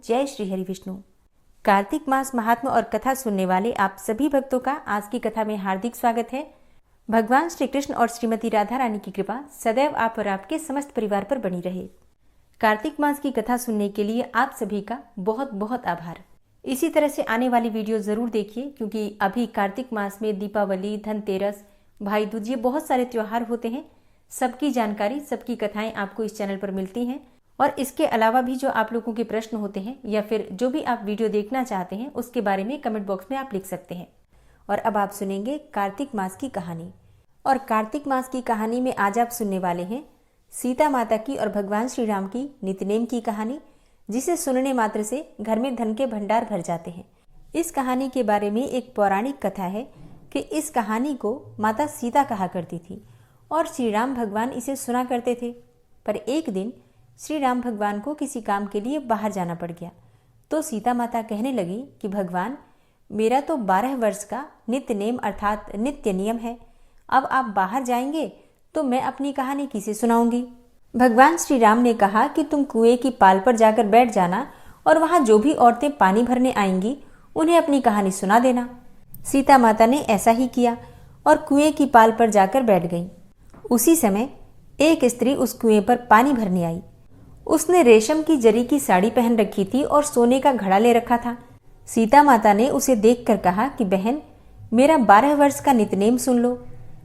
जय श्री हरि विष्णु। कार्तिक मास महात्मा और कथा सुनने वाले आप सभी भक्तों का आज की कथा में हार्दिक स्वागत है। भगवान श्री कृष्ण और श्रीमती राधा रानी की कृपा सदैव आप और आपके समस्त परिवार पर बनी रहे। कार्तिक मास की कथा सुनने के लिए आप सभी का बहुत बहुत आभार। इसी तरह से आने वाली वीडियो जरूर देखिए, क्योंकि अभी कार्तिक मास में दीपावली, धनतेरस, भाई दूज, ये बहुत सारे त्योहार होते हैं। सबकी जानकारी, सबकी कथाएं आपको इस चैनल पर मिलती हैं। और इसके अलावा भी जो आप लोगों के प्रश्न होते हैं या फिर जो भी आप वीडियो देखना चाहते हैं उसके बारे में कमेंट बॉक्स में आप लिख सकते हैं। और अब आप सुनेंगे कार्तिक मास की कहानी। और कार्तिक मास की कहानी में आज आप सुनने वाले हैं सीता माता की और भगवान श्री राम की नित्यनेम की कहानी, जिसे सुनने मात्र से घर में धन के भंडार भर जाते हैं। इस कहानी के बारे में एक पौराणिक कथा है कि इस कहानी को माता सीता कहा करती थी और श्री राम भगवान इसे सुना करते थे। पर एक दिन श्री राम भगवान को किसी काम के लिए बाहर जाना पड़ गया, तो सीता माता कहने लगी कि भगवान, मेरा तो 12 वर्ष का नित्य नेम अर्थात नित्य नियम है। अब आप बाहर जाएंगे तो मैं अपनी कहानी किसे सुनाऊंगी। भगवान श्री राम ने कहा कि तुम कुएं की पाल पर जाकर बैठ जाना और वहां जो भी औरतें पानी भरने आएंगी उन्हें अपनी कहानी सुना देना। सीता माता ने ऐसा ही किया और कुएं की पाल पर जाकर बैठ गई। उसी समय एक स्त्री उस कुएं पर पानी भरने आई। उसने रेशम की जरी की साड़ी पहन रखी थी और सोने का घड़ा ले रखा था। सीता माता ने उसे देखकर कहा कि बहन, मेरा 12 वर्ष का नित्यनेम सुन लो।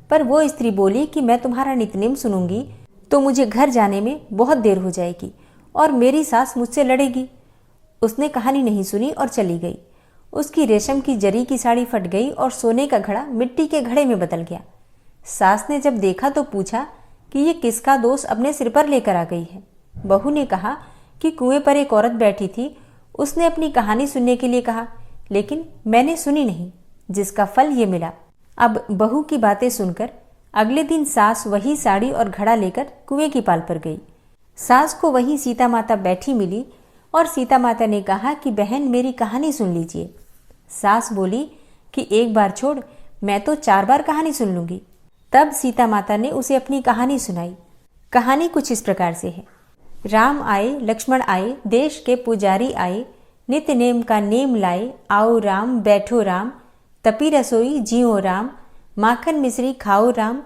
पर वो स्त्री बोली कि मैं तुम्हारा नित्यनेम सुनूंगी तो मुझे घर जाने में बहुत देर हो जाएगी और मेरी सास मुझसे लड़ेगी। उसने कहानी नहीं सुनी और चली गई। उसकी रेशम की जरी की साड़ी फट गई और सोने का घड़ा मिट्टी के घड़े में बदल गया। सास ने जब देखा तो पूछा कि ये किसका दोष अपने सिर पर लेकर आ गई है। बहू ने कहा कि कुएं पर एक औरत बैठी थी, उसने अपनी कहानी सुनने के लिए कहा, लेकिन मैंने सुनी नहीं, जिसका फल ये मिला। अब बहू की बातें सुनकर अगले दिन सास वही साड़ी और घड़ा लेकर कुएं की पाल पर गई। सास को वही सीता माता बैठी मिली और सीता माता ने कहा कि बहन, मेरी कहानी सुन लीजिए। सास बोली कि एक बार छोड़, मैं तो 4 बार कहानी सुन लूंगी। तब सीता माता ने उसे अपनी कहानी सुनाई। कहानी कुछ इस प्रकार से है। राम आए, लक्ष्मण आए, देश के पुजारी आए, नित्य नेम का नेम लाए, आओ राम बैठो राम, तपी रसोई जियो राम, माखन मिश्री खाओ राम,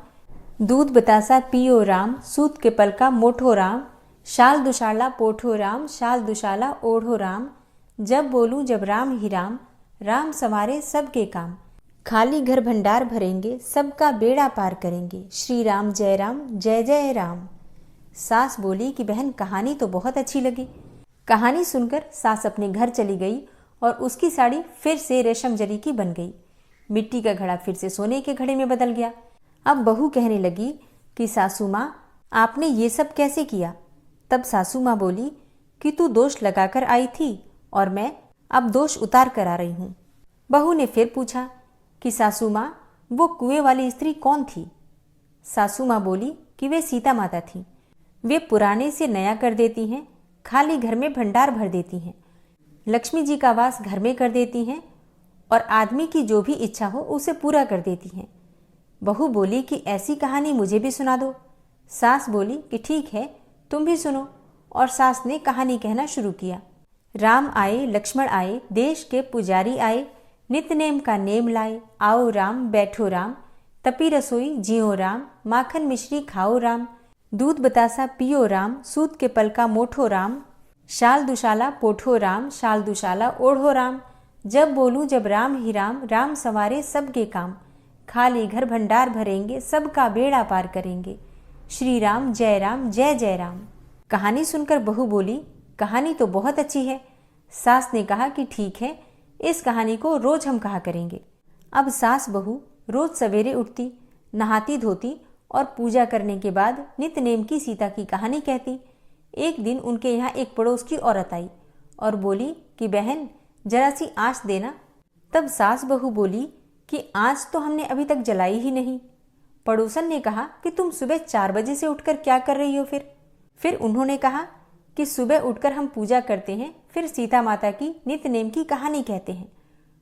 दूध बतासा पियो राम, सूत के पल का मोठो राम, शाल दुशाला पोठो राम, शाल दुशाला ओढ़ो राम, जब बोलूं जब राम ही राम, राम संवारे सबके काम, खाली घर भंडार भरेंगे, सबका बेड़ा पार करेंगे, श्री राम जय जय राम। सास बोली कि बहन, कहानी तो बहुत अच्छी लगी। कहानी सुनकर सास अपने घर चली गई और उसकी साड़ी फिर से रेशम जरी की बन गई। मिट्टी का घड़ा फिर से सोने के घड़े में बदल गया। अब बहू कहने लगी कि सासू माँ, आपने ये सब कैसे किया। तब सासू माँ बोली कि तू दोष लगाकर आई थी और मैं अब दोष उतार कर आ रही हूँ। बहू ने फिर पूछा कि सासू माँ, वो कुएं वाली स्त्री कौन थी। सासू माँ बोली कि वे सीता माता थी। वे पुराने से नया कर देती हैं, खाली घर में भंडार भर देती हैं, लक्ष्मी जी का वास घर में कर देती हैं और आदमी की जो भी इच्छा हो उसे पूरा कर देती हैं। बहू बोली कि ऐसी कहानी मुझे भी सुना दो। सास बोली कि ठीक है, तुम भी सुनो। और सास ने कहानी कहना शुरू किया। राम आए, लक्ष्मण आए, देश के पुजारी आए, नित्य नेम का नेम लाए, आओ राम बैठो राम, तपी रसोई जियो राम, माखन मिश्री खाओ राम, दूध बतासा पियो राम, सूत के पल का मोठो राम, शाल दुशाला पोठो राम, शाल दुशाला ओढ़ो राम, जब बोलूं जब राम ही राम, राम संवारे सबके काम, खाली घर भंडार भरेंगे, सबका बेड़ा पार करेंगे, श्री राम जय जय राम। कहानी सुनकर बहू बोली, कहानी तो बहुत अच्छी है। सास ने कहा कि ठीक है, इस कहानी को रोज हम कहा करेंगे। अब सास बहू रोज सवेरे उठती, नहाती धोती और पूजा करने के बाद नित्य नेम की सीता की कहानी कहती। एक दिन उनके यहाँ एक पड़ोस की औरत आई और बोली कि बहन, जरा सी आँच देना। तब सास बहू बोली कि आँच तो हमने अभी तक जलाई ही नहीं। पड़ोसन ने कहा कि तुम सुबह 4 बजे से उठकर क्या कर रही हो। फिर उन्होंने कहा कि सुबह उठकर हम पूजा करते हैं, फिर सीता माता की नित्य नेम की कहानी कहते हैं।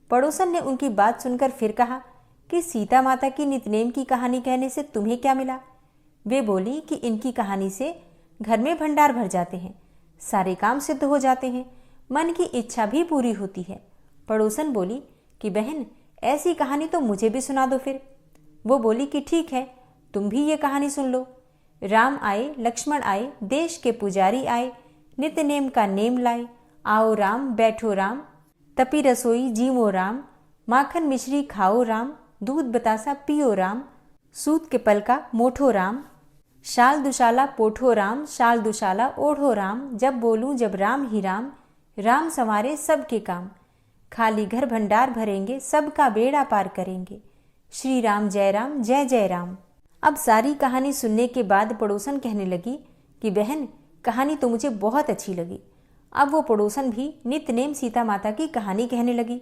पड़ोसन ने उनकी बात सुनकर फिर कहा कि सीता माता की नित्यनेम की कहानी कहने से तुम्हें क्या मिला। वे बोली कि इनकी कहानी से घर में भंडार भर जाते हैं, सारे काम सिद्ध हो जाते हैं, मन की इच्छा भी पूरी होती है। पड़ोसन बोली कि बहन, ऐसी कहानी तो मुझे भी सुना दो फिर। वो बोली कि ठीक है, तुम भी ये कहानी सुन लो। राम आए, लक्ष्मण आए, देश के पुजारी आए, नित्य नेम का नेम लाए। आओ राम, बैठो राम, तपी रसोई जीवो राम, माखन मिश्री खाओ राम, दूध बतासा पियो राम, सूत के पल का मोठो राम, शाल दुशाला पोठो राम, शाल दुशाला ओढ़ो राम, जब बोलूं जब राम ही राम, राम संवारे सबके काम, खाली घर भंडार भरेंगे, सबका बेड़ा पार करेंगे, श्री राम जय राम जय जय राम। अब सारी कहानी सुनने के बाद पड़ोसन कहने लगी कि बहन, कहानी तो मुझे बहुत अच्छी लगी। अब वो पड़ोसन भी नित्य नेम सीता माता की कहानी कहने लगी।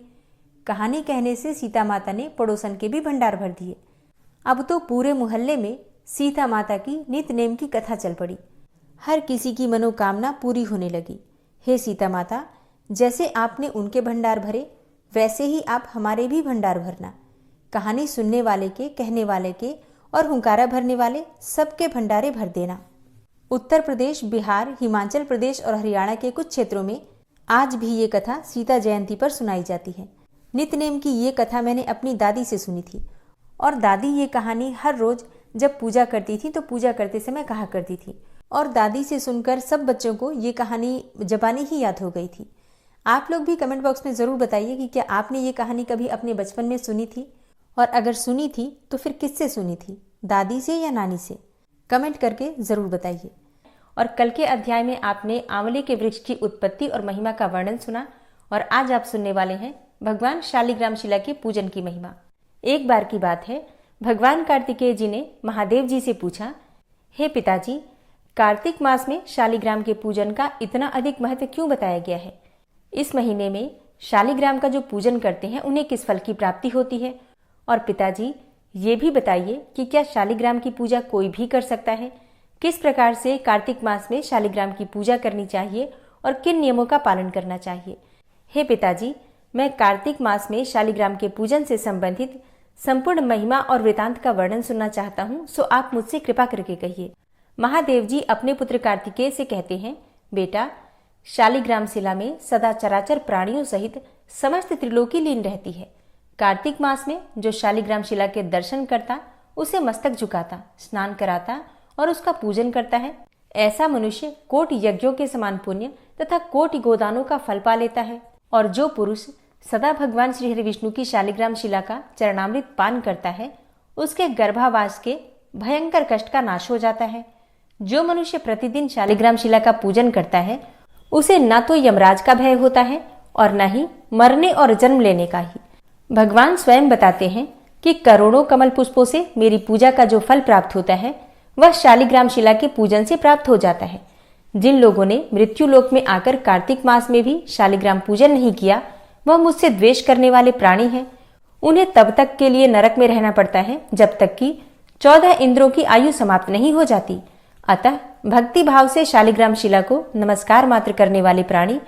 कहानी कहने से सीता माता ने पड़ोसन के भी भंडार भर दिए। अब तो पूरे मोहल्ले में सीता माता की नित्य नेम की कथा चल पड़ी। हर किसी की मनोकामना पूरी होने लगी। हे सीता माता, जैसे आपने उनके भंडार भरे, वैसे ही आप हमारे भी भंडार भरना। कहानी सुनने वाले के, कहने वाले के और हुंकारा भरने वाले सबके भंडारे भर देना। उत्तर प्रदेश, बिहार, हिमाचल प्रदेश और हरियाणा के कुछ क्षेत्रों में आज भी ये कथा सीता जयंती पर सुनाई जाती है। नित्य नेम की ये कथा मैंने अपनी दादी से सुनी थी और दादी ये कहानी हर रोज जब पूजा करती थी तो पूजा करते समय कहा करती थी और दादी से सुनकर सब बच्चों को ये कहानी जबानी ही याद हो गई थी। आप लोग भी कमेंट बॉक्स में ज़रूर बताइए कि क्या आपने ये कहानी कभी अपने बचपन में सुनी थी, और अगर सुनी थी तो फिर किससे सुनी थी, दादी से या नानी से? कमेंट करके ज़रूर बताइए। और कल के अध्याय में आपने आंवले के वृक्ष की उत्पत्ति और महिमा का वर्णन सुना और आज आप सुनने वाले हैं भगवान शालिग्राम शिला के पूजन की महिमा। एक बार की बात है, भगवान कार्तिकेय जी ने महादेव जी से पूछा, हे पिताजी, कार्तिक मास में शालिग्राम के पूजन का इतना अधिक महत्व क्यों बताया गया है? इस महीने में शालिग्राम का जो पूजन करते हैं उन्हें किस फल की प्राप्ति होती है? और पिताजी, ये भी बताइए कि क्या शालिग्राम की पूजा कोई भी कर सकता है? किस प्रकार से कार्तिक मास में शालिग्राम की पूजा करनी चाहिए और किन नियमों का पालन करना चाहिए? हे पिताजी, मैं कार्तिक मास में शालिग्राम के पूजन से संबंधित संपूर्ण महिमा और वृतांत का वर्णन सुनना चाहता हूँ, सो आप मुझसे कृपा करके कहिए। महादेव जी अपने पुत्र कार्तिकेय से कहते हैं, बेटा, शालिग्राम शिला में सदा चराचर प्राणियों सहित समस्त त्रिलोकी लीन रहती है। कार्तिक मास में जो शालिग्राम शिला के दर्शन करता, उसे मस्तक झुकाता, स्नान कराता और उसका पूजन करता है, ऐसा मनुष्य कोटि यज्ञों के समान पुण्य तथा कोटि गोदानों का फल पा लेता है। और जो पुरुष सदा भगवान श्री हरि विष्णु की शालिग्राम शिला का चरणामृत पान करता है, उसके गर्भावास के भयंकर कष्ट का नाश हो जाता है। जो मनुष्य प्रतिदिन शालिग्राम शिला का पूजन करता है, उसे न तो यमराज का भय होता है और न ही मरने और जन्म लेने का ही। भगवान स्वयं बताते हैं कि करोड़ों कमल पुष्पों से मेरी पूजा का जो फल प्राप्त होता है, वह शालिग्राम शिला के पूजन से प्राप्त हो जाता है। जिन लोगों ने मृत्यु लोक में आकर कार्तिक मास में भी शालिग्राम पूजन नहीं किया, वह मुझसे द्वेष करने वाले प्राणी हैं। उन्हें तब तक के लिए नरक में रहना पड़ता है जब तक कि 14 इंद्रों की आयु समाप्त नहीं हो जाती। अतः भक्ति भाव से शालिग्राम शिला को नमस्कार मात्र करने वाले प्राणी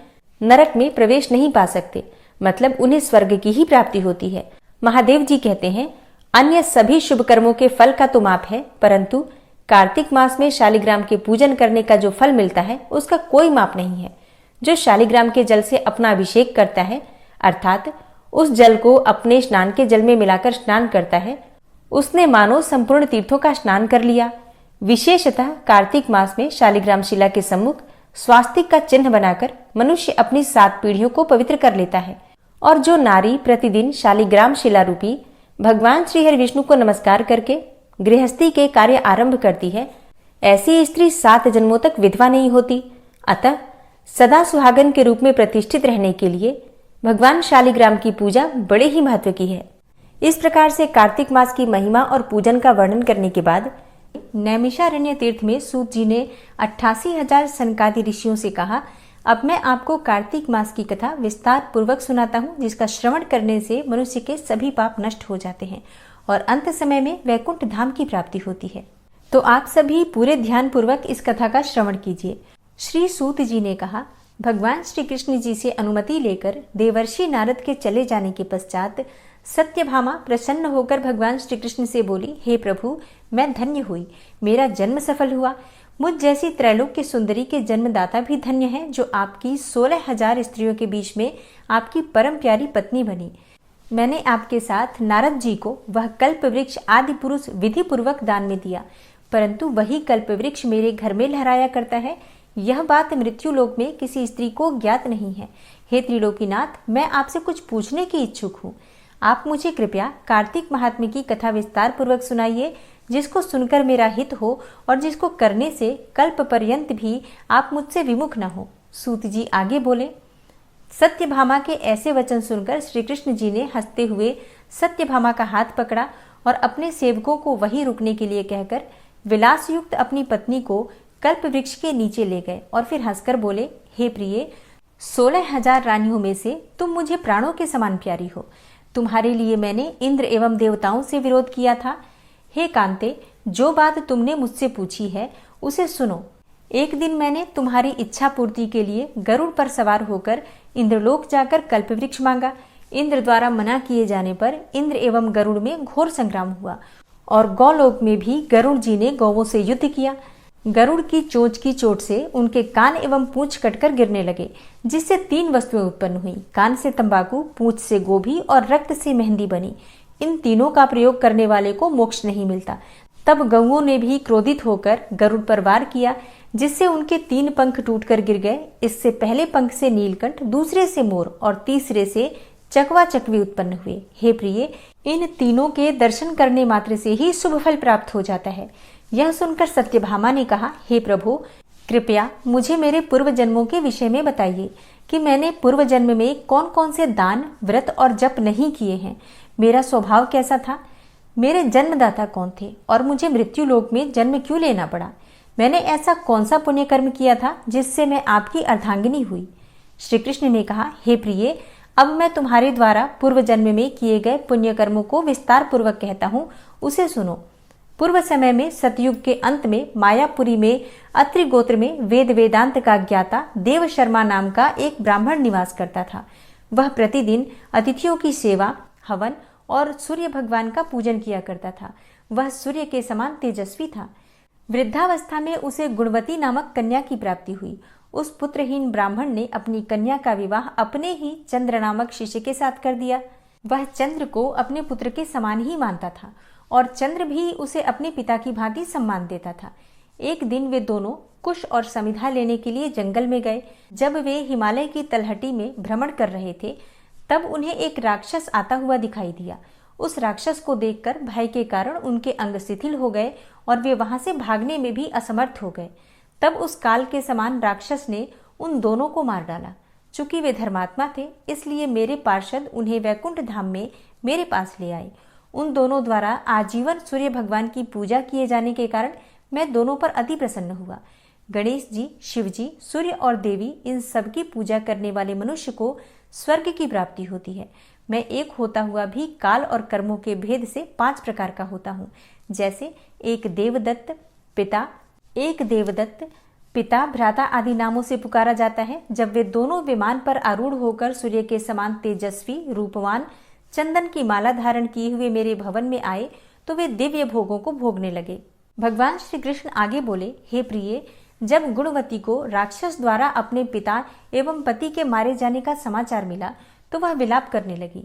नरक में प्रवेश नहीं पा सकते, मतलब उन्हें स्वर्ग की ही प्राप्ति होती है। महादेव जी कहते हैं, अन्य सभी शुभ कर्मों के फल का तो माप है, परंतु कार्तिक मास में शालिग्राम के पूजन करने का जो फल मिलता है उसका कोई माप नहीं है। जो शालिग्राम के जल से अपना अभिषेक करता है, अर्थात उस जल को अपने स्नान के जल में मिलाकर स्नान करता है, उसने मानो संपूर्ण तीर्थों का स्नान कर लिया। विशेषतः कार्तिक मास में शालिग्राम शिला के सम्मुख स्वास्तिक का चिन्ह बनाकर मनुष्य अपनी 7 पीढ़ियों को पवित्र कर लेता है। और जो नारी प्रतिदिन शालिग्राम शिला रूपी भगवान श्री हरि विष्णु को नमस्कार करके गृहस्थी के कार्य आरंभ करती है, ऐसी स्त्री 7 जन्मों तक विधवा नहीं होती। अतः सदा सुहागन के रूप में प्रतिष्ठित रहने के लिए भगवान शालिग्राम की पूजा बड़े ही महत्व की है। इस प्रकार से कार्तिक मास की महिमा और पूजन का वर्णन करने के बाद नैमिषारण्य तीर्थ में सूत जी ने 88,000 सनकादि ऋषियों से कहा, अब मैं आपको कार्तिक मास की कथा विस्तार पूर्वक सुनाता हूँ, जिसका श्रवण करने से मनुष्य के सभी पाप नष्ट हो जाते हैं और अंत समय में वैकुंठ धाम की प्राप्ति होती है। तो आप सभी पूरे ध्यान पूर्वक इस कथा का श्रवण कीजिए। श्री सूत जी ने कहा, भगवान श्री कृष्ण जी से अनुमति लेकर देवर्षि नारद के चले जाने के पश्चात सत्यभामा प्रसन्न होकर भगवान श्री कृष्ण से बोली, हे प्रभु, मैं धन्य हुई, मेरा जन्म सफल हुआ। मुझ जैसी त्रैलोक्य सुंदरी के जन्मदाता भी धन्य है जो आपकी 16,000 स्त्रियों के बीच में आपकी परम प्यारी पत्नी बनी। मैंने आपके साथ नारद जी को वह कल्प वृक्ष आदि पुरुष विधि पूर्वक दान में दिया, परंतु वही कल्प वृक्ष मेरे घर में लहराया करता है। यह बात मृत्यु लोक में किसी स्त्री को ज्ञात नहीं है। हे त्रिलोकीनाथ, मैं आपसे कुछ पूछने की इच्छुक हूँ। आप मुझे कृपया कार्तिक महात्म्य की कथा विस्तार पूर्वक सुनाइए, जिसको सुनकर मेरा हित हो और जिसको करने से कल्प पर्यंत भी आप मुझसे विमुख न हो। सूत जी आगे बोले। सत्यभामा के ऐसे वचन सुनकर श्री कृष्ण जी ने हंसते हुए सत्यभामा का हाथ पकड़ा और अपने सेवकों को वहीं रुकने के लिए कहकर विलास युक्त अपनी पत्नी को कल्प वृक्ष के नीचे ले गए और फिर हंसकर बोले, हे प्रिय, 16,000 रानियों में से तुम मुझे प्राणों के समान प्यारी हो। तुम्हारे लिए मैंने इंद्र एवं देवताओं से विरोध किया था। हे कांते, जो बात तुमने मुझसे पूछी है उसे सुनो। एक दिन मैंने तुम्हारी इच्छा पूर्ति के लिए गरुड़ पर सवार होकर इंद्रलोक जाकर कल्पवृक्ष मांगा। इंद्र द्वारा मना किए जाने पर इंद्र एवं गरुड़ में घोर संग्राम हुआ और गौलोक में भी गरुड़ जी ने गौवों से युद्ध किया। गरुड़ की चोंच की चोट से उनके कान एवं पूंछ कटकर गिरने लगे, जिससे 3 वस्तुएं उत्पन्न हुई। कान से तंबाकू, पूंछ से गोभी और रक्त से मेहंदी बनी। इन तीनों का प्रयोग करने वाले को मोक्ष नहीं मिलता। तब गौओं ने भी क्रोधित होकर गरुड़ पर वार किया, जिससे उनके 3 पंख टूटकर गिर गए। इससे पहले पंख से नीलकंठ, दूसरे से मोर और तीसरे से चकवा चकवी उत्पन्न हुए। हे प्रिय, इन तीनों के दर्शन करने मात्र से ही शुभ फल प्राप्त हो जाता है। यह सुनकर सत्यभामा ने कहा, हे प्रभु, कृपया मुझे मेरे पूर्व जन्मों के विषय में बताइए कि मैंने पूर्व जन्म में कौन कौन से दान, व्रत और जप नहीं किए हैं। मेरा स्वभाव कैसा था, मेरे जन्मदाता कौन थे और मुझे मृत्यु लोक में जन्म क्यों लेना पड़ा। मैंने ऐसा कौन सा पुण्य कर्म किया था जिससे मैं आपकी अर्धांगिनी हुई। श्री कृष्ण ने कहा, हे प्रिय, अब मैं तुम्हारे द्वारा पूर्व जन्म में किए गए पुण्य कर्मों को विस्तार पूर्वक कहता हूँ, उसे सुनो। पूर्व समय में सतयुग के अंत में मायापुरी में अत्रि गोत्र में वेद वेदांत का ज्ञाता देव शर्मा नाम का एक ब्राह्मण निवास करता था। वह प्रतिदिन अतिथियों की सेवा, हवन और सूर्य भगवान का पूजन किया करता था। वह सूर्य के समान तेजस्वी था। वृद्धावस्था में उसे गुणवती नामक कन्या की प्राप्ति हुई। उस पुत्रहीन ब्राह्मण ने अपनी कन्या का विवाह अपने ही चंद्र नामक शिष्य के साथ कर दिया। वह चंद्र को अपने पुत्र के समान ही मानता था और चंद्र भी उसे अपने पिता की भांति सम्मान देता था। एक दिन वे दोनों कुश और समिधा लेने के लिए जंगल में गए। जब वे हिमालय की तलहटी में भ्रमण कर रहे थे, तब उन्हें एक राक्षस आता हुआ दिखाई दिया। उस राक्षस को देखकर भय के कारण उनके अंग शिथिल हो गए और वे वहां से भागने में भी असमर्थ हो गए। तब उस काल के समान राक्षस ने उन दोनों को मार डाला। चूंकि वे धर्मात्मा थे, इसलिए मेरे पार्षद उन्हें वैकुंठ धाम में मेरे पास ले आए। उन दोनों द्वारा आजीवन सूर्य भगवान की पूजा किए जाने के कारण मैं दोनों पर अति प्रसन्न हुआ। गणेश जी, शिव जी, सूर्य और देवी, इन सब की पूजा करने वाले मनुष्य को स्वर्ग की प्राप्ति होती है। मैं एक होता हुआ भी काल और कर्मों के भेद से 5 प्रकार का होता हूँ। जैसे एक देवदत्त पिता, भ्राता आदि नामों से पुकारा जाता है। जब वे दोनों विमान पर आरूढ़ होकर सूर्य के समान तेजस्वी, रूपवान, चंदन की माला धारण किए हुए मेरे भवन में आए, तो वे दिव्य भोगों को भोगने लगे। भगवान श्री कृष्ण आगे बोले, हे प्रिय, जब गुणवती को राक्षस द्वारा अपने पिता एवं पति के मारे जाने का समाचार मिला, तो वह विलाप करने लगी।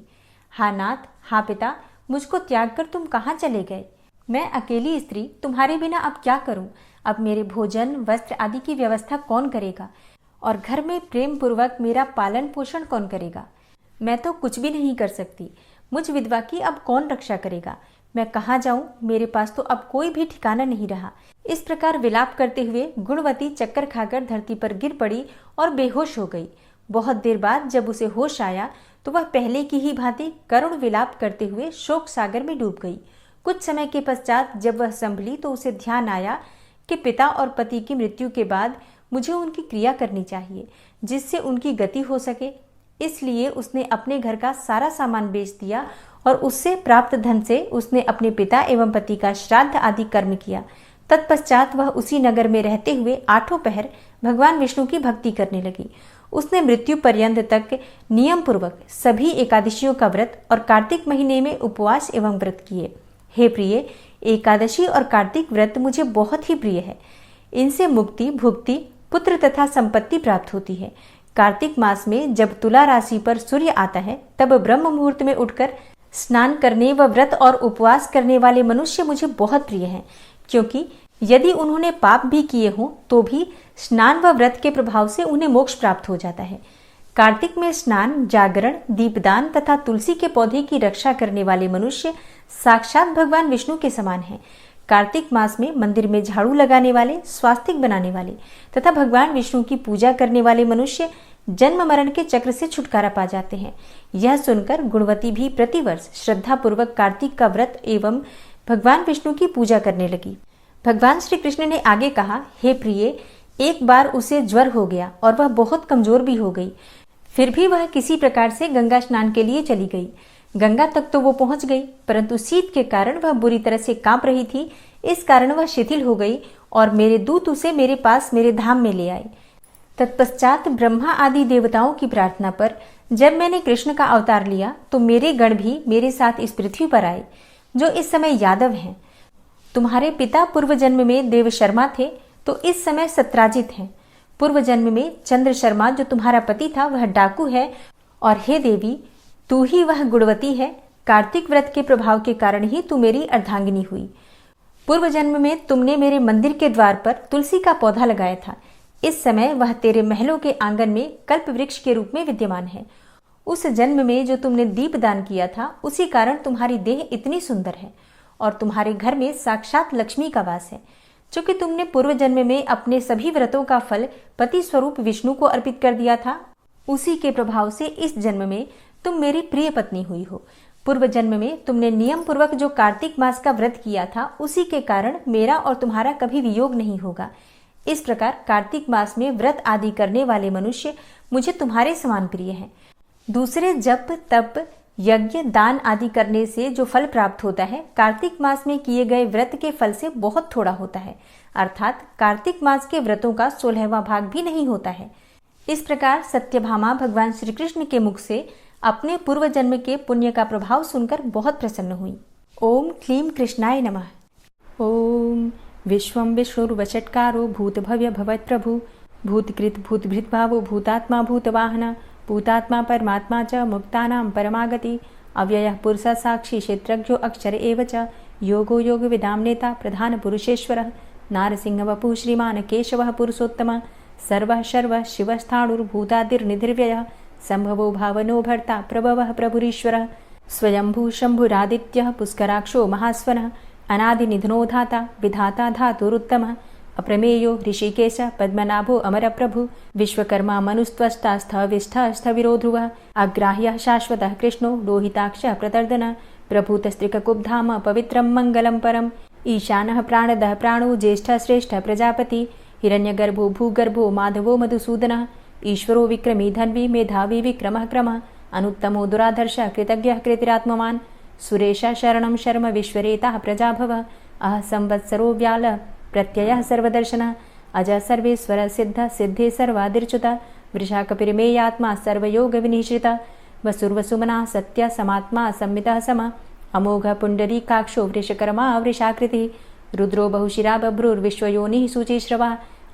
हा नाथ, हा पिता, मुझको त्याग कर तुम कहाँ चले गए? मैं अकेली स्त्री तुम्हारे बिना अब क्या करूं? अब मेरे भोजन, वस्त्र आदि की व्यवस्था कौन करेगा और घर में प्रेम पूर्वक मेरा पालन पोषण कौन करेगा? मैं तो कुछ भी नहीं कर सकती। मुझ विधवा की अब कौन रक्षा करेगा? मैं कहाँ जाऊं? मेरे पास तो अब कोई भी ठिकाना नहीं रहा। इस प्रकार विलाप करते हुए गुणवती चक्कर खाकर धरती पर गिर पड़ी और बेहोश हो गई। बहुत देर बाद जब उसे होश आया, तो वह पहले की ही भांति करुण विलाप करते हुए शोक सागर में डूब गई। कुछ समय के पश्चात जब वह संभली, तो उसे ध्यान आया कि पिता और पति की मृत्यु के बाद मुझे उनकी क्रिया करनी चाहिए, जिससे उनकी गति हो सके। इसलिए उसने अपने घर का सारा सामान बेच दिया और उससे प्राप्त धन से उसने अपने पिता एवं पति का श्राद्ध आदि कर्म किया। तत्पश्चात वह उसी नगर में रहते हुए 8 पहर भगवान विष्णु की भक्ति करने लगी। उसने मृत्यु पर्यंत तक नियम पूर्वक सभी एकादशियों का व्रत और कार्तिक महीने में उपवास एवं व्रत किए। हे प्रिय, एकादशी और कार्तिक व्रत मुझे बहुत ही प्रिय है। इनसे मुक्ति, भुक्ति, पुत्र तथा संपत्ति प्राप्त होती है। कार्तिक मास में जब तुला राशि पर सूर्य आता है तब ब्रह्म मुहूर्त में उठकर स्नान करने व व्रत और उपवास करने वाले मनुष्य मुझे बहुत प्रिय हैं, क्योंकि यदि उन्होंने पाप भी किए हों तो भी स्नान व व्रत के प्रभाव से उन्हें मोक्ष प्राप्त हो जाता है। कार्तिक में स्नान, जागरण, दीपदान तथा तुलसी के पौधे की रक्षा करने वाले मनुष्य साक्षात भगवान विष्णु के समान हैं। कार्तिक मास में मंदिर में झाड़ू लगाने वाले, स्वास्तिक बनाने वाले तथा भगवान विष्णु की पूजा करने वाले मनुष्य जन्म मरण के चक्र से छुटकारा पा जाते हैं। यह सुनकर गुणवती भी प्रतिवर्ष श्रद्धा पूर्वक कार्तिक का व्रत एवं भगवान विष्णु की पूजा करने लगी। भगवान श्री कृष्ण ने आगे कहा, हे प्रिय, एक बार उसे ज्वर हो गया और वह बहुत कमजोर भी हो गई। फिर भी वह किसी प्रकार से गंगा स्नान के लिए चली गई। गंगा तक तो वो पहुंच गई, परंतु शीत के कारण वह बुरी तरह से कांप रही थी। इस कारण वह शिथिल हो गई और मेरे दूत उसे मेरे पास मेरे धाम में ले आए। तत्पश्चात ब्रह्मा आदि देवताओं की प्रार्थना पर जब मैंने कृष्ण का अवतार लिया तो मेरे गण भी मेरे साथ इस पृथ्वी पर आए, जो इस समय यादव हैं। तुम्हारे पिता पूर्व जन्म में देव शर्मा थे तो इस समय सत्राजित हैं। पूर्व जन्म में चंद्र शर्मा जो तुम्हारा पति था वह डाकू है, और हे देवी, तू ही वह गुणवती है। कार्तिक व्रत के प्रभाव के कारण ही तू मेरी अर्धांगिनी हुई। पूर्व जन्म में तुमने मेरे मंदिर के द्वार पर तुलसी का पौधा लगाया था। इस समय वह तेरे महलों के आंगन में कल्प वृक्ष के रूप में विद्यमान है। उस जन्म में जो तुमने दीप दान किया था उसी कारण तुम्हारी देह इतनी सुंदर है और तुम्हारे घर में साक्षात लक्ष्मी का वास है। चूंकि तुमने पूर्व जन्म में अपने सभी व्रतों का फल पति स्वरूप विष्णु को अर्पित कर दिया था, उसी के प्रभाव से इस जन्म में तुम मेरी प्रिय पत्नी हुई हो। पूर्व जन्म में तुमने नियम पूर्वक जो कार्तिक मास का व्रत किया था उसी के कारण मेरा और तुम्हारा कभी वियोग नहीं होगा। इस प्रकार कार्तिक मास में व्रत आदि करने वाले मनुष्य मुझे तुम्हारे समान प्रिय हैं। दूसरे जप, तप, यज्ञ, दान आदि करने से जो फल प्राप्त होता है कार्तिक मास में किए गए व्रत के फल से बहुत थोड़ा होता है, अर्थात कार्तिक मास के व्रतों का 16वां भाग भी नहीं होता है। इस प्रकार सत्यभामा भगवान श्री कृष्ण के मुख से अपने पूर्व जन्म के पुण्य का प्रभाव सुनकर बहुत प्रसन्न हुई। ओम क्लीं कृष्णाय नमः। ओम विश्वं विष्णुर्वषट्कारो भूतभव्य भवत्प्रभु भूतकृत भूतभृद्भावो भूतात्मा भूतवाहन भूतात्मा परमात्मा च मुक्तानां परमागति अव्ययः पुरुषः साक्षी क्षेत्रज्ञो अक्षर एव च योगो योगविदां नेता प्रधान पुरुषेश्वरः नारसिंहवपुः श्रीमान् केशवः पुरुषोत्तमः सर्वः शर्वः शिवस्थाणुर्भूतादिर्निधिर्व्ययः संभवो भावनो भर्ता प्रभवः प्रभुरीश्वरः स्वयंभू शंभुरादित्यः पुष्कराक्षो महास्वनः अनादिनिधनो धाता विधाता धातुरुत्तमः अप्रमेयो ऋषिकेश पद्मनाभो अमरप्रभु विश्वकर्मा मनुस्त्वष्टा स्थविष्ठः स्थविरो ध्रुवः अग्राह्यः शाश्वतः कृष्णो लोहिताक्षः प्रतर्दनः प्रभूतस्त्रिककुब्धाम पवित्रं मङ्गलं परम् ईशानः प्राणदः प्राणो ज्येष्ठः श्रेष्ठः प्रजापति हिरण्यगर्भो भूगर्भो माधवो मधुसूदनः ईश्वरो विक्रमी धन्वी मेधावी विक्रमः क्रमः अनुत्तमो दुराधर्षः कृतज्ञः कृतिरात्मवान् सुरेशः शरणं शर्म विश्वरेताः प्रजाभवः अह संवत्सरो व्याल प्रत्ययः सर्वदर्शनः अज सर्वेश्वर सिद्ध सिद्धे सर्वादिर्च्युतः वृषाकपिर्मेयात्मा सर्वयोगविनिश्रितः वसुर्वसुमना सत्य समात्मा संमितः समः अमोघ पुण्डरीकाक्षो वृषकर्मा वृषाकृतिः रुद्रो बहुशिरा बभ्रुर्विश्वयोनिः शुचिश्रवः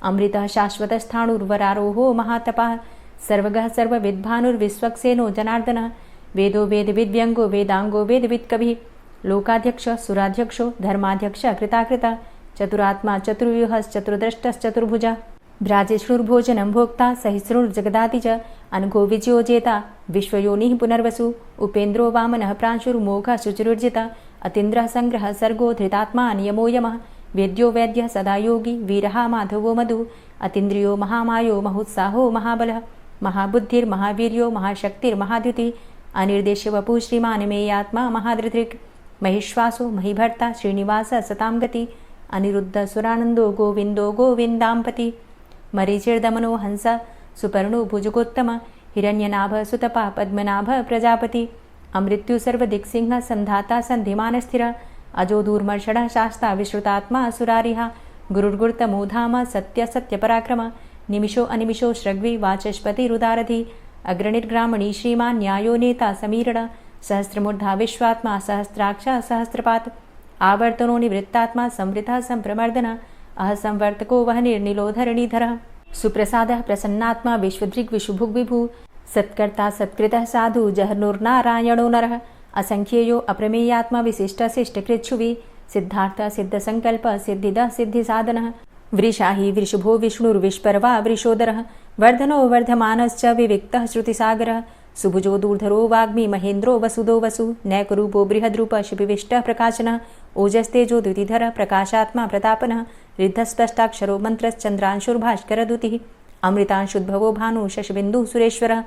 अमृतः शाश्वतस्थाणुर्वरारोहो महातपः सर्वगः सर्वविद्भानुर्विश्वक्सेनो जनार्दनः वेदो वेदविद्व्यङ्गो वेदांगो वेदवित्कविः लोकाध्यक्ष सुराध्यक्षो धर्माध्यक्ष कृताकृता चतुरात्मा चतुर्व्यूहश्चतुर्द्रष्टश्चतुर्भुजः भ्राजिष्णुर्भोजनं भोक्ता सहिष्णुर्जगदाति च अनघो विजयो जेता विश्वयोनिः पुनर्वसु उपेन्द्रो वामनः प्रांशुर्मोघः शुचिरुर्जिता अतीन्द्रः संग्रहः सर्गो धृतात्मा नियमो यमः वेद्यो वैद्यः सदा योगी वीरः माधवो मधु अतीन्द्रियो महामायो महोत्साहो महाबलः महाबुद्धिर्महावीर्यो महाशक्तिर्महाद्युतिः अनिर्देश्य वपुः श्रीमान् मेयात्मा महाधृतिर् महिश्वासो महिभर्ता श्रीनिवास सतां गति अनिरुद्ध सुरानंदो गोविंदो गोविंदांपति मरीचिर्दमनो हंस सुपर्णो भुजगोत्तम हिरण्यनाभ सुतपा पद्मनाभ प्रजापति अमृत्यु सर्वदिक्सिंह संधाता संधिमान स्थिर अजो दूर्मर्षण शास्ता विश्रुतात्मा सुरारिहा गुरुर्गुर्तमो धाम सत्य सत्य पराक्रम निमिषो अनिमिषो श्रग्वी वाचस्पति रुदारधि अग्रणिर्ग्रामणी श्रीमान् न्यायो नेता समीरण सहस्रमूर्धा विश्वात्मा सहस्राक्ष सहस्रपात आवर्तनो निवृत्तात्मा संवृतः संप्रमर्दन अह संवर्तको वह निर्निलो धरणीधरः सुप्रसादः प्रसन्नात्मा विश्वदृग् विशुभुग् विभु सत्कर्ता सत्कृतः साधु जहनुर्नारायणो नरः असंख्येयो अप्रमेयात्मा विशिष्टशिष्टकृच्छुवि सिद्धार्थ सिद्धसंकल्प सिद्धिदः सिद्धिसाधनः वृषाहि वृषभो विष्णुर्विष्पर्वा वृषोदरः वर्धनो वर्धमानश्च विविक्तः श्रुतिसागरः सुभुजो दूर्धरो वाग्मी महेन्द्रो वसुदो वसु नैकरूपो बृहद्रूप शिपिविष्टः प्रकाशनः ओजस्तेजो द्युतिधरः प्रकाशात्मा प्रतापनः रिद्धस्पष्टाक्षरो मन्त्रश्चन्द्रांशुर्भास्करदुतिः अमृतांशुद्भवो भानु शशबिन्दुः सुरेश्वरः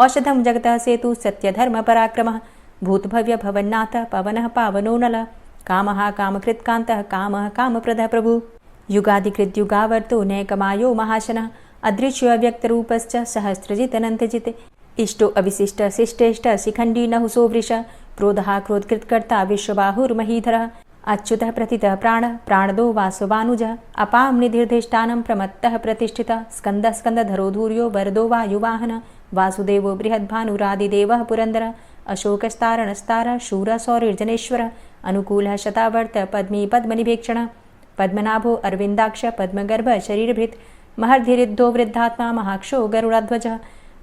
औषधं जगतः सेतु सत्यधर्मपराक्रमः भूतभव्य भवन्नाथ पवनः पावनो नलः कामः कामकृत्कान्तः कामः कामप्रदः प्रभु युगादिकृद्युगावर्तो नैकमायो महाशनः अदृश्यो अव्यक्तरूपश्च सहस्रजितनन्तजित् इष्टो अविशिष्ट शिष्टेष्ट शिखण्डी नहुसो वृष क्रोधः क्रोधकृत्कर्ता विश्वबाहुर्महीधरः अच्युतः प्रतितः प्राणदो वासवानुजः अपां निधिर्धिष्ठानं प्रमत्तः प्रतिष्ठितः स्कन्दः स्कन्दधरो धूर्यो वरदो वायुवाहनः वासुदेवो बृहद्भानुरादिदेवः पुरन्दरः अशोकस्तारणस्तारः शूरः सौरिर्जनेश्वरः अनुकूलः शतावर्त पद्मी पद्मनिभेक्षणः पद्मनाभो अरविन्दाक्ष पद्मगर्भ शरीरभृत् महर्धिरिद्धो वृद्धात्मा महाक्षो गरुडाध्वजः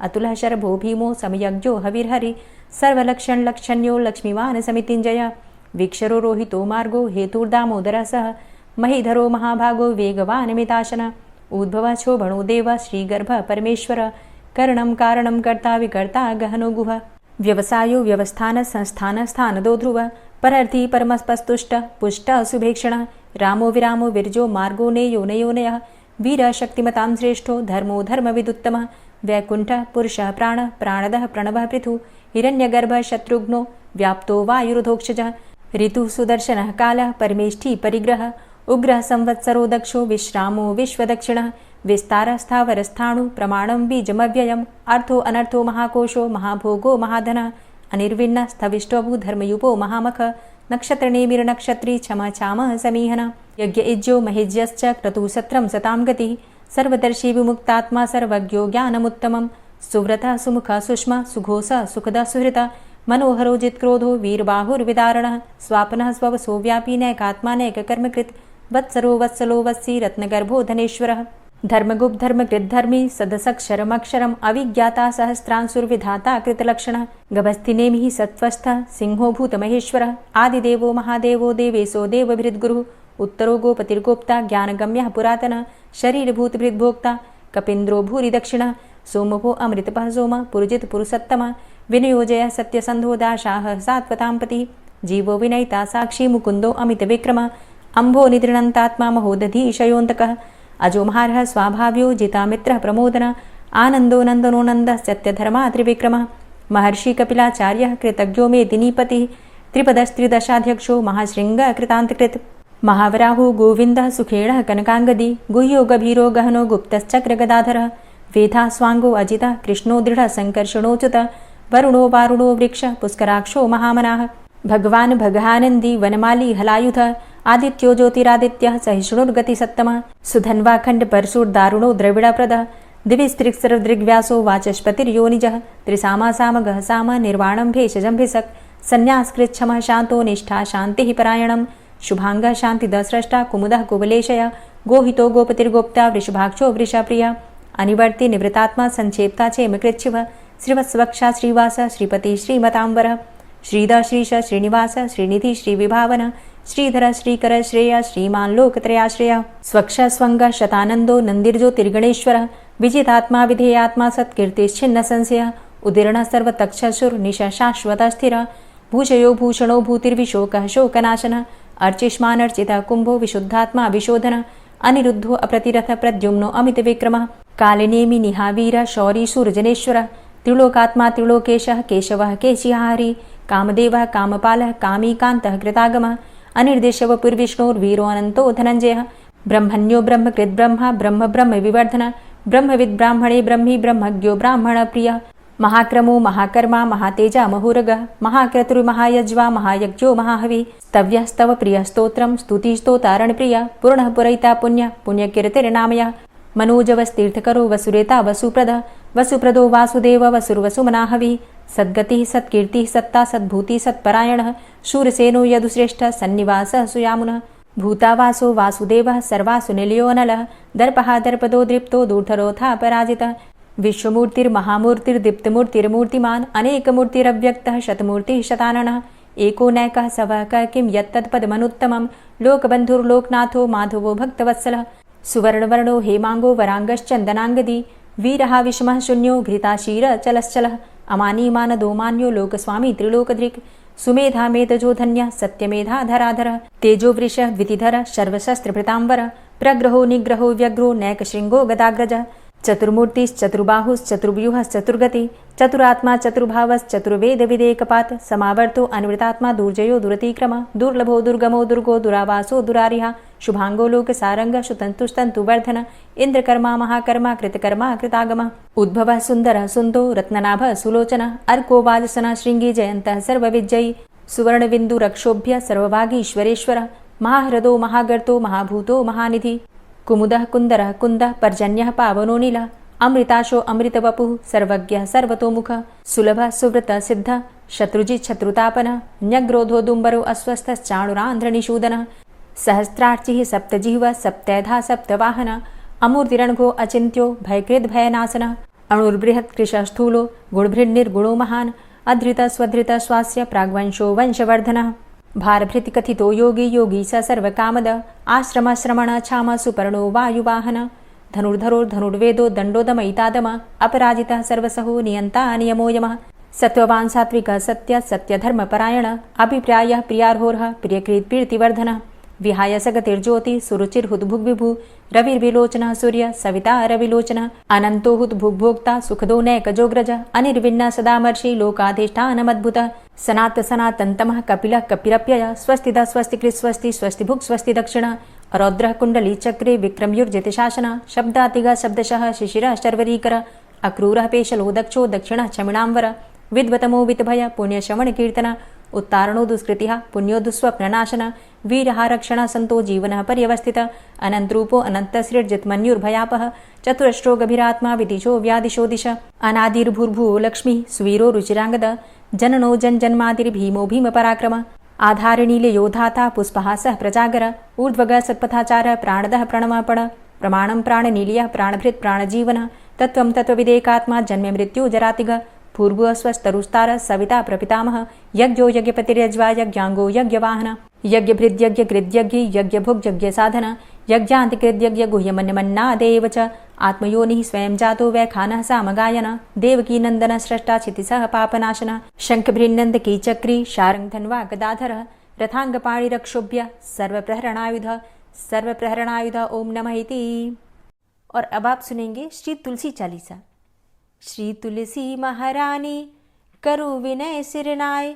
अतुलः शरभो भीमो समयज्ञो हविर्हरि सर्वलक्षणलक्षण्यो लक्ष्मीवान् समितिञ्जयः वीक्षरो रोहितो मार्गो हेतुर्दामोदरः सः महीधरो महाभागो वेगवान् मिताशनः उद्भवः शोभणो देवः श्रीगर्भः परमेश्वरः करणं कारणं कर्ता विकर्ता गहनो गुहः व्यवसायो व्यवस्थान संस्थान स्थानदो ध्रुवः परर्थी परमस्पस्तुष्ट पुष्ट सुभेक्षणः रामो विरामो विरजो मार्गो नेयो नयोनयः वीरः शक्तिमतां श्रेष्ठो धर्मो धर्मविदुत्तमः वैकुण्ठः पुरुषः प्राणः प्राणदः प्रणवः पृथु हिरण्यगर्भः शत्रुघ्नो व्याप्तो वायुरुधोक्षजः ऋतुः सुदर्शनः कालः परमेष्ठी परिग्रहः उग्रः संवत्सरो दक्षो विश्रामो विश्वदक्षिणः विस्तारः स्थावरस्थाणु प्रमाणं बीजमव्ययम् अर्थो अनर्थो महाकोशो महाभोगो महाधनः अनिर्विण्णः स्थविष्टोऽभू धर्मयुपो महामख नक्षत्रनेमिर्नक्षत्री क्षमा चामः समीहनः यज्ञ इज्यो महेज्यश्च क्रतुसत्रं सतां गतिः सर्वदर्शी विमुक्तात्मा सर्वज्ञो ज्ञानमुत्तमं सुव्रतः सुमुखः सुष्मा सुघोषः सुखदः सुहृतः मनोहरो जित्क्रोधो वीरबाहुर्विदारणः स्वापनः स्ववसो व्यापी नैकात्मा नैककर्मकृत् वत्सरो वत्सलो वत्सी रत्नगर्भो धनेश्वरः धर्मगुप्त धर्मकृद्धर्मी सदसक्षरमक्षरम् अविज्ञाता सहस्रांशुर्विधाता कृतलक्षणः गभस्तिनेमिः सत्त्वस्थः सिंहो भूतमहेश्वरः आदिदेवो महादेवो देवेशो देवभृद्गुरुः उत्तरो गोपतिर्गोप्ता ज्ञानगम्यः पुरातनः शरीरभूतभृद्भोक्ता कपीन्द्रो भूरि दक्षिणः सोमभो अमृतपः सोमः पुरुजित पुरुषोत्तमः विनियोजयः सत्यसन्धो दाशाः सात्वतां पतिः जीवो विनयिता साक्षी मुकुन्दो अमितविक्रमः अम्भो निद्रणन्तात्मा महोदधीशयोऽन्तकः अजोमहारः स्वाभाव्यो जितामित्रः प्रमोदनः आनन्दो नन्दनो नन्दः सत्यधर्मा त्रिविक्रमः महर्षि कपिलाचार्यः कृतज्ञो मेदिनीपतिः त्रिपदस्त्रिदशाध्यक्षो महाशृङ्गः कृतान्तकृत् महावराहो गोविन्दः सुखेणः कनकाङ्गदी गुह्यो गभीरो गहनो गुप्तश्चक्रगदाधरः वेधा स्वाङ्गो अजितः कृष्णो दृढः सङ्कर्षणोच्युतः वरुणो वारुणो वृक्षः पुष्कराक्षो महामनाः भगवान् भगानन्दी वनमाली हलायुधः आदित्यो ज्योतिरादित्यः सहिष्णुर्गतिसत्तमः सुधन्वाखण्ड परशुर्दारुणो द्रविडप्रदः दिविस्त्रिक्सर्वदृग्व्यासो वाचस्पतिर्योनिजः त्रिसामा सामगः साम निर्वाणं भेषजं भिषक् संन्यासकृच्छमः शान्तो निष्ठा शान्तिः परायणं शुभाङ्गः शान्तिदस्रष्टा कुमुदः कुवलेशयः गोहितो गोपतिर्गोप्ता वृषभाक्षो वृषप्रियः अनिवर्ति निवृतात्मा संक्षेप्ता चेमकृच्छिवः श्रीवत्सवक्षा श्रीवास श्रीपति श्रीमताम्बरः श्रीधर श्रीश श्रीनिवास श्रीनिधि श्रीविभावन श्रीधर श्रीकर श्रेय श्रीमान् लोकत्रयाश्रयः स्वक्ष स्वङ्ग शतानन्दो नन्दिर्ज्योतिर्गणेश्वरः विजितात्मा विधेयात्मा सत्कीर्तिश्छिन्न संशयः उदीर्णः सर्वतक्षशुर्निश शाश्वतः स्थिरः भूषयो भूषणो भूतिर्विशोकः शोकनाशनः अर्चिष्मानर्चितः कुम्भो विशुद्धात्मा विशोधनः अनिरुद्धो अप्रतिरथ प्रद्युम्नो अमितविक्रमः कालिनेमि निहावीर शौरी शूरजनेश्वरः त्रिलोकात्मा त्रिलोकेशः केशवः केशिहारी कामदेवः कामपालः कामीकान्तः कृतागमः अनिर्देशवपुर्विष्णोर्वीरो अनन्तो धनञ्जयः ब्रह्मण्यो ब्रह्मकृद्ब्रह्मा ब्रह्म ब्रह्म विवर्धनः ब्रह्मविद् ब्राह्मणे ब्रह्मी ब्रह्मज्ञो ब्राह्मणप्रियः महाक्रमो महाकर्मा महातेजा महोरगः महाक्रतुर्महायज्वा महायज्ञो महाहवि स्तव्यस्तव प्रियस्तोत्रं स्तुतिस्तोतारणप्रियः पूर्णः पुरयिता पुण्यः पुण्यकीर्तिर्नामयः मनोजवस्तीर्थकरो वसुरेता वसुप्रदः वसुप्रदो वासुदेव वसुर्वसुमनाहविः सद्गतिः सत्कीर्तिः सत्ता सद्भूतिः सत्परायणः शूरसेनो यदुश्रेष्ठः सन्निवासः सुयामुनः भूतावासो वासुदेवः सर्वासु निलयो नलः दर्पः दर्पदो दृप्तो दूर्धरोऽथा पराजितः विश्वमूर्तिर्महामूर्तिर्दीप्तमूर्तिर्मूर्तिमान् अनेकमूर्तिरव्यक्तः शतमूर्तिः शताननः एको नैकः सवः क किं यत्तत्पदमनुत्तमं लोकबन्धुर्लोकनाथो माधवो भक्तवत्सलः सुवर्णवर्णो हेमाङ्गो वराङ्गश्चन्दनाङ्गदी वीरः विषमः शून्यो घृताशीरचलश्चलः अमानीमानदो मान्यो लोकस्वामी त्रिलोकधृक् सुमेधा मेधजो धन्यः सत्यमेधा धराधरः तेजो वृषः द्वितिधरः सर्वशस्त्रभृताम्बरः प्रग्रहो निग्रहो व्यग्रो नैकशृङ्गो गदाग्रजः चतुर्मूर्तिश्चतुर्बाहुश्चतुर्व्यूहश्चतुर्गति चतुरात्मा चतुर्भावश्चतुर्वेदविदेकपात् समावर्तो अन्वृतात्मा दुर्जयो दुरतिक्रम दुर्लभो दुर्गमो दुर्गो दुरावासो दुरारिहा शुभांगो लोकसारंग सुतन्तुस्तन्तुवर्धन इन्द्रकर्मा महाकर्मा कृतकर्मा कृतागमः उद्भवः सुन्दरः सुन्दो रत्ननाभः सुलोचनः अर्को वाजसनः शृङ्गी जयन्तः सर्वविजयी सुवर्णबिन्दुरक्षोभ्य सर्वभागीश्वरेश्वरः महाह्रदो महागर्तो महाभूतो महानिधि कुमुदः कुन्दरः कुन्दः पर्जन्यः पावनो नीलः अमृताशो अमृतवपुः सर्वज्ञः सर्वतोमुखः सुलभः सुव्रतः सिद्धः शत्रुजित् शत्रुतापनः न्यग्रोधो दुम्बरो अस्वस्थश्चाणुरान्ध्रनिषूदनः सहस्रार्चिः सप्तजिह्वः सप्तैधा सप्तवाहनः अमूर्तिरणघो अचिन्त्यो भयकृद्भयनाशनः अणुर्बृहत् कृशस्थूलो गुणभृन्निर्गुणो महान् अधृतः स्वधृतः स्वास्य प्राग्वंशो वंशवर्धनः भारभृतिकथितो योगी योगी स सर्वकामद आश्रमश्रमण क्षाम सुपर्णो वायुवाहन धनुर्धरो धनुर्वेदो दण्डोदमयितादम अपराजितः सर्वसहो नियन्ता नियमो यमः सत्त्ववान् सात्विकः सत्य सत्यधर्मपरायण अभिप्रायः प्रियार्होर्ह प्रियकृत्प्रीतिवर्धनः विहाय सगतिर्ज्योति सुरुचिर्हुद्भुग्विभु रविर्विलोचनः सूर्य सविता रविलोचनः अनन्तो हुद्भुग्भोक्ता सुखदो नैकजोग्रज अनिर्विण्ण सदामर्षि लोकाधिष्ठानमद्भुतः सनात सनातन्तमः कपिलः कपिरप्यय स्वस्तिदा स्वस्तिकृत् स्वस्ति स्वस्तिभुक् स्वस्ति दक्षिण रौद्रः कुण्डली चक्रे विक्रमयुर्जितशासन शब्दातिगः शब्दशः शिशिरः शर्वरीकर अक्रूरः पेशलो दक्षो दक्षिणः क्षमिणाम्बर विद्वतमो वितभय पुण्यश्रवणकीर्तन उत्तारणो दुष्कृतिः पुण्यो दुःस्वप्ननाशन वीरः रक्षणः सन्तो जीवनः पर्यवस्थितः अनन्तरूपो अनन्तसृर्जितमन्युर्भयापः चतुरश्रो गभीरात्मा विदिशो व्यादिशो दिश अनादिर्भूर्भुवो लक्ष्मीः सुवीरो रुचिराङ्गद जननो जन्मादिर्भीमो भीमपराक्रम आधारनीलयोधाता पुष्पहासः प्रजागर ऊर्ध्वगः सत्पथाचारः प्राणदः प्रणमपण प्रमाणं प्राणनीलयः प्राणभृत् प्राणजीवनः तत्त्वं तत्त्वविदेकात्मा जन्म मृत्यु जरातिगः भूर्भुवः स्वस्तरुस्तारः सविता प्रपितामहः यज्ञो यज्ञपतिर्यज्वा यज्ञाङ्गो यज्ञवाहन यज्ञभृद्यज्ञकृद्यज्ञ यज्ञभुग्यज्ञसाधन यज्ञान्तिकृद्यज्ञ गुह्यमन्यमन्नादेव च आत्मयोनिः स्वयं जातो वैखानः सामगायन देवकी नन्दन स्रष्टा क्षितिसः पापनाशन शङ्खभृन्नन्दकी चक्री शारङ्गधन्वा गदाधरः रथाङ्गपाणिरक्षोभ्य सर्वप्रहरणायुध ओम नमः इति। और अब आप सुनेंगे श्री तुलसी चालीसा। श्री तुलसी महारानी करु विनय सिरनाय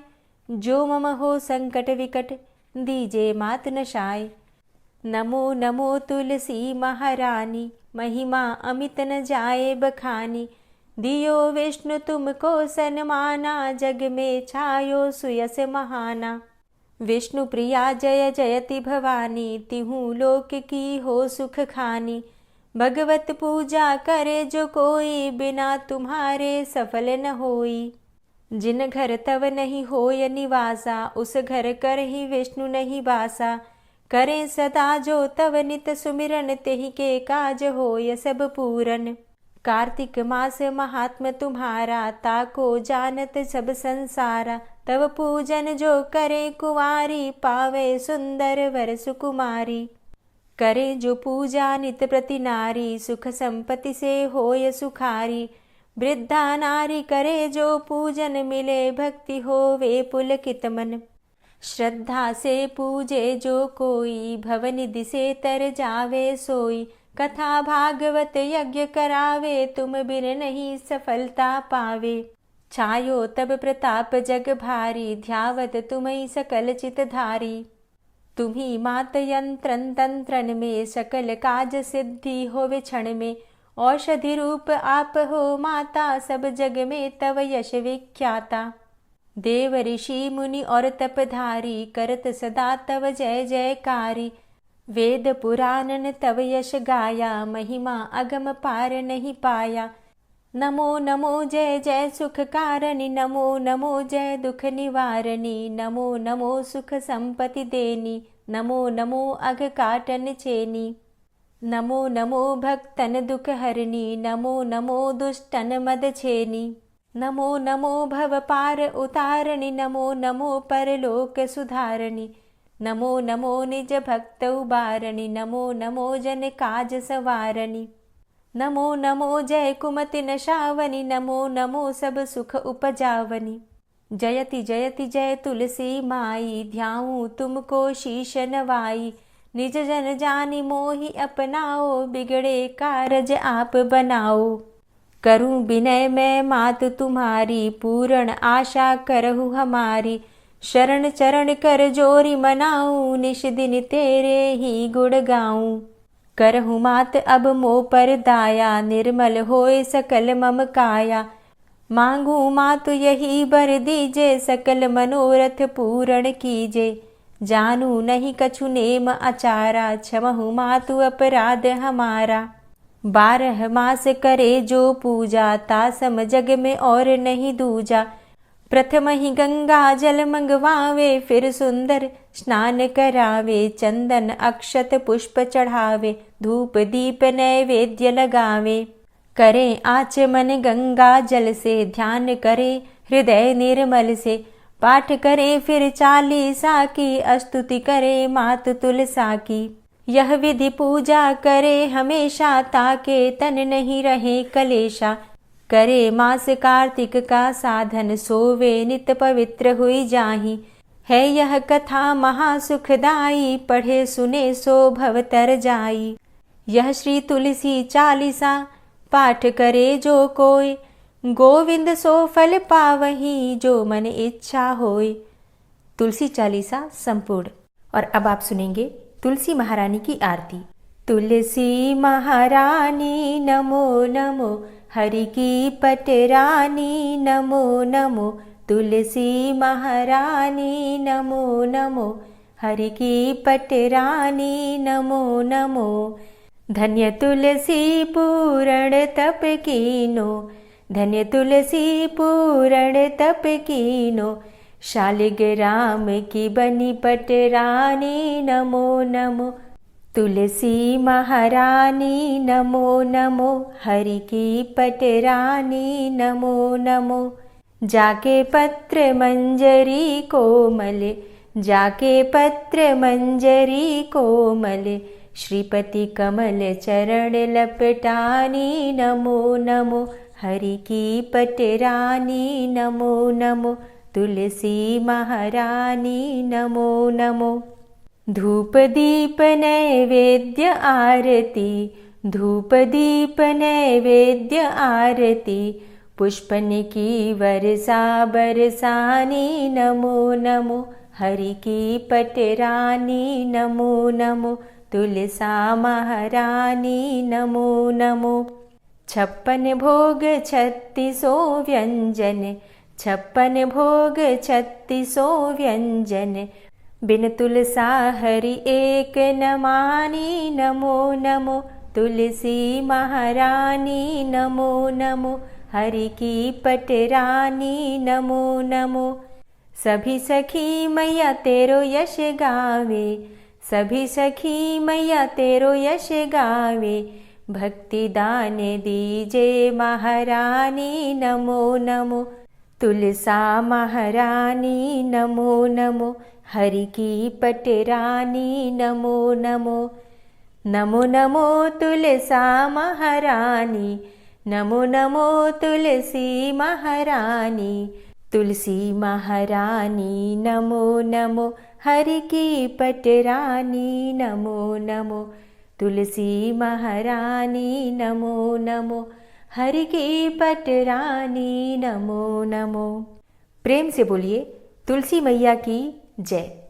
जो मम हो संकट विकट दीजे मात नशाय। नमो नमो तुलसी महारानी महिमा अमित न जाए बखानी दियो विष्णु तुमको सन्माना जग में छायो सुयस महाना। विष्णु प्रिया जय जयति भवानी तिहु लोक की हो सुख खानी। भगवत पूजा करे जो कोई बिना तुम्हारे सफल न होई। जिन घर तव नहीं होय निवासा उस घर कर ही विष्णु नहीं बासा। करे सदा जो तव नित सुमिरन तेहि के काज होय सब पूरन। कार्तिक मास महात्म तुम्हारा ताको जानत सब संसारा। तव पूजन जो करे कुंवारी पावे सुंदर वर सुकुमारी। करे जो पूजा नित प्रति नारी सुख संपत्ति से होय सुखारी। वृद्धा नारी करे जो पूजन मिले भक्ति होवे पुलकित मन। श्रद्धा से पूजे जो कोई भवनिधि से तर जावे सोई। कथा भागवत यज्ञ करावे तुम बिन नहीं सफलता पावे। छायो तब प्रताप जग भारी ध्यावत तुम्हि सकल चित धारी। तुम्ही मात यंत्रन तंत्रन में सकल काज सिद्धि होवे क्षण में। औषधि रूप आप हो माता सब जग में तव यश विख्याता। देव ऋषि मुनि और तपधारी करत सदा तव जय जयकारी। वेद पुराणन तव यश गाया महिमा अगम पार नहीं पाया। नमो नमो जय जय सुख कारणि नमो नमो जय दुख निवारणी। नमो नमो सुख संपत्ति देनी नमो नमो अघ काटन चेनी। नमो नमो भक्तन दुख हरनी, नमो नमो दुष्टन मद छेनी। नमो नमो भव पार उतारणी, नमो नमो परलोक सुधारणी। नमो नमो निज भक्त उबारणी, नमो नमो जन काज सवारणी। नमो नमो जय कुमति नशावनी, नमो नमो सब सुख उपजावनी। जयति जयति जय तुलसी माई, ध्याऊं तुमको शीश नवाई। निज जन जानि मोहि अपनाओ, बिगड़े कारज आप बनाओ। करूं विनय मैं मात तुम्हारी, पूर्ण आशा करहु हमारी। शरण चरण कर जोरी मनाऊं, निश दिन तेरे ही गुण गाऊं। करहु मात अब मोह पर दाया, निर्मल होए सकल मम काया। मांगू मातु यही बर दीजे, सकल मनोरथ पूर्ण कीजे। जानू नहीं कछु नेम आचारा, क्षमहु मातु अपराध हमारा। 12 मास करे जो पूजा, तासम जग में और नहीं दूजा। प्रथम ही गंगा जल मंगवावे, फिर सुंदर स्नान करावे। चंदन अक्षत पुष्प चढ़ावे, धूप दीप नैवेद्य लगावे। करें आचमन गंगा जल से, ध्यान करें हृदय निर्मल से। पाठ करें फिर चालीसा की, स्तुति करें मात तुलसा की। यह विधि पूजा करे हमेशा, ताके तन नहीं रहे कलेशा। करे मास कार्तिक का साधन, सोवे नित पवित्र हुई जाहि। है यह कथा महासुखदाई, पढ़े सुने सो भव तर जाई। यह श्री तुलसी चालीसा, पाठ करे जो कोय। गोविंद सो फल पावही, जो मन इच्छा होय। तुलसी चालीसा संपूर्ण। और अब आप सुनेंगे तुलसी महारानी की आरती। तुलसी महारानी नमो नमो, हरि की पटरानी नमो नमो। तुलसी महारानी नमो नमो, हरि की पटरानी नमो नमो। धन्य तुलसी पूर्ण तप कीनो, धन्य तुलसी पूर्ण तप कीनो। शालिग्राम की बनी पटरानी नमो नमो। तुलसी महारानी नमो नमो, हरि की पटरानी नमो नमो। जाके पत्र मंजरी कोमल, जाके पत्र मंजरी कोमल। श्रीपति कमल चरण लपटानी नमो नमो, हरि की पटरानी नमो नमो। तुलसी महारानी नमो नमो। धूप दीप नैवेद्य आरती, धूप दीप नैवेद्य आरती। पुष्पन की वर्षा बरसानी नमो नमो, हरि की पटरानी नमो नमो। तुलसा महारानी नमो नमो। 56 भोग 36 व्यंजन, 56 भोग 36 व्यंजन। बिन तुलसा हरि एक न मानी नमो नमो। तुलसी महारानी नमो नमो, हरि की पटरानी नमो नमो। सभी सखी मैया तेरो यश गावे, सभी सखी मैया तेरो यश गावे। भक्ति दान दीजे महारानी नमो नमो। तुलसा महारानी नमो नमो, हरि की पटरानी नमो नमो। नमो नमो तुलसा महारानी, नमो नमो तुलसी महारानी। तुलसी महारानी नमो नमो, हरि की पटरानी नमो नमो। तुलसी महारानी नमो नमो, हरि की पटरानी नमो नमो। प्रेम से बोलिए तुलसी मैया की जय।